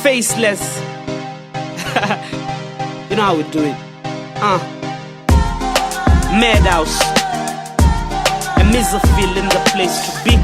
Faceless. You know how we do it. Madhouse. And Mizafil in the place to be.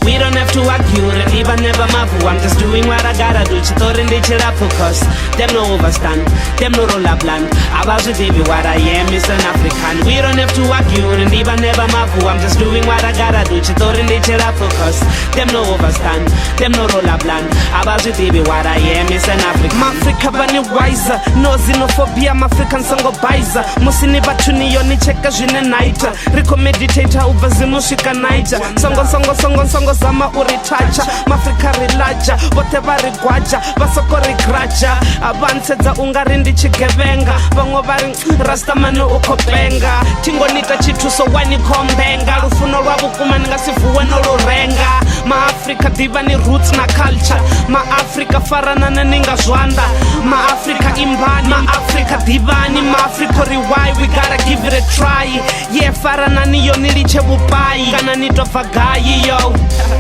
We don't have to argue, and even never mavu. I'm just doing what I gotta do. Chitori ndichira focus. Them no overstand, them no roll up land. About to baby, what I am is an African. We don't have to argue, and even never mavu. I'm just doing what I gotta do. Chitori ndichira focus. Them no overstand, them no roll up land. About to baby, what I am is an African. Mafrika bani wiser, no xenophobia. Mafrican sango baiza. Musini batuni yoni cheka jine naita. Riko meditator uvazimu shika naija. Songo zama uritacha. Mafrika rilaja, vote varigwaja. Vasoko rigraja. Abanseza ungarindi chigevenga. Vango vari rastamani ukopenga. Tingonita chituso wani kombenga. Rufuno rwabu kumaninga sifuwe no lurenga. Ma-Afrika diva ni roots na culture. Ma-Afrika farana na ninga zwanda. Ma-Afrika imbani, Ma-Afrika divani. Ma-Afrika riwai, we gotta give it a try. Yeah, farana ni yo niliche bubai. Kana nito fagayi yo.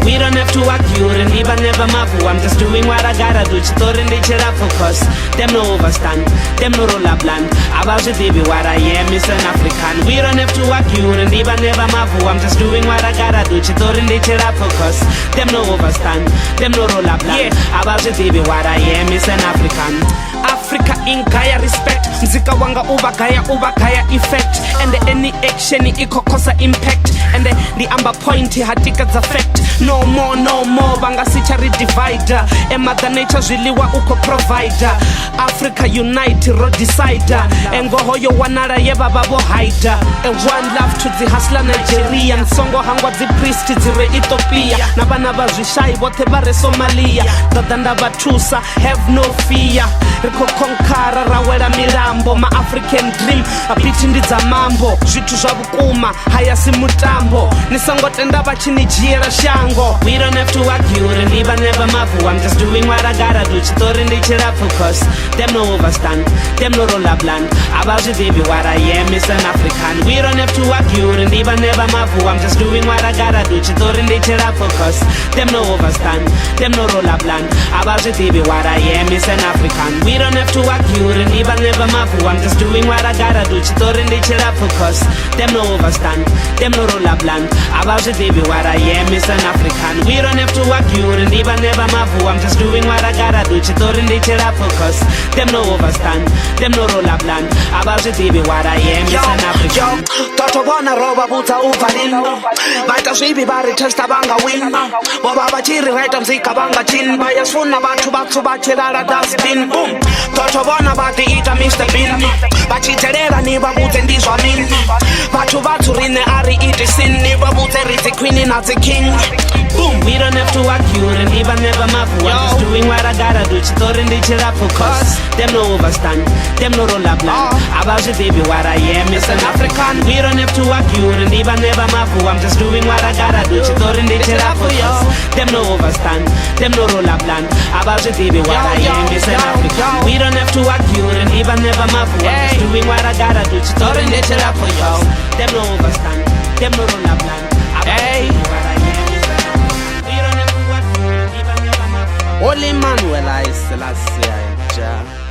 We don't have to argue, and even never mavu. I'm just doing what I gotta do. Chitori ndichira focus. Them no overstand, them no roll up land. About to baby, what I am is an African. We don't have to argue, and even never mavu. I'm just doing what I gotta do. Chitori ndichira focus. Them no overstand, them no roll up land. Yeah, about to baby, what I am is an African. Africa in Gaya respect. Mzika wanga ubagaya effect. And any action ikokosa impact. And the amber point hatika effect. No more, banga sichari divider. And mother nature ziliwa uko provider. Africa unite, road decider. And go hoyo wanara yeba babo hider. And one love to the hustler Nigerian. Songo hangwa the priest zire Ethiopia. Naba zishai wote bare Somalia. Dadanda batusa, have no fear. Riko konkara rawera mirambo. Ma African dream, apiti ndiza mambo. Jitu zwabukuma, haya si mutambo. Nisongo tenda bachini jira shango. We don't have to argue, and even never mavu. I'm just doing what I gotta do. Chitori ndichira focus. Them no overstand, them no roll up land. About to baby, what I am is an African. We don't have to argue, and even never mavu. I'm just doing what I gotta do. Chitori ndichira focus. Them no overstand, them no roll up land. About to baby, what I am is an African. We don't have to argue, and even never mavu. I'm just doing what I gotta do. Chitori ndichira focus. Them no overstand, them no roll up land. About to baby, what I am is an African. We don't have to argue, and even never mavu. I'm just doing what I gotta do. Chitori ndichira focus. Them no overstand, them no roll up land. About to baby, what I am is an African. Toto bona roba buta uvalin. Baita swibi bari testa banga win. Boba bachiri raita mzika banga chin. Bayasfuna batu bachirara dustbin. Boom. Toto bona bati ita Mr. Bean. Bachiterera ni babute ndizwa min. Batu rine ari iti sin. Ni babute riti queen na the king. Boom. We don't have to argue, and even never mavu. I'm just doing what I gotta do. Chitori ndichira focus. Them no overstand, them no roll up land. About to baby, what I am is an African. We don't have to argue, and even never mavu. I'm just doing what I gotta do. Chitori ndichira focus. Them no overstand, them no roll up land. About to baby, what I am is an African. We don't have to argue, and even never mavu. I'm just doing what I gotta do. Chitori ndichira focus. Them no overstand, them no roll up land. Hey. Only Manuel I still see.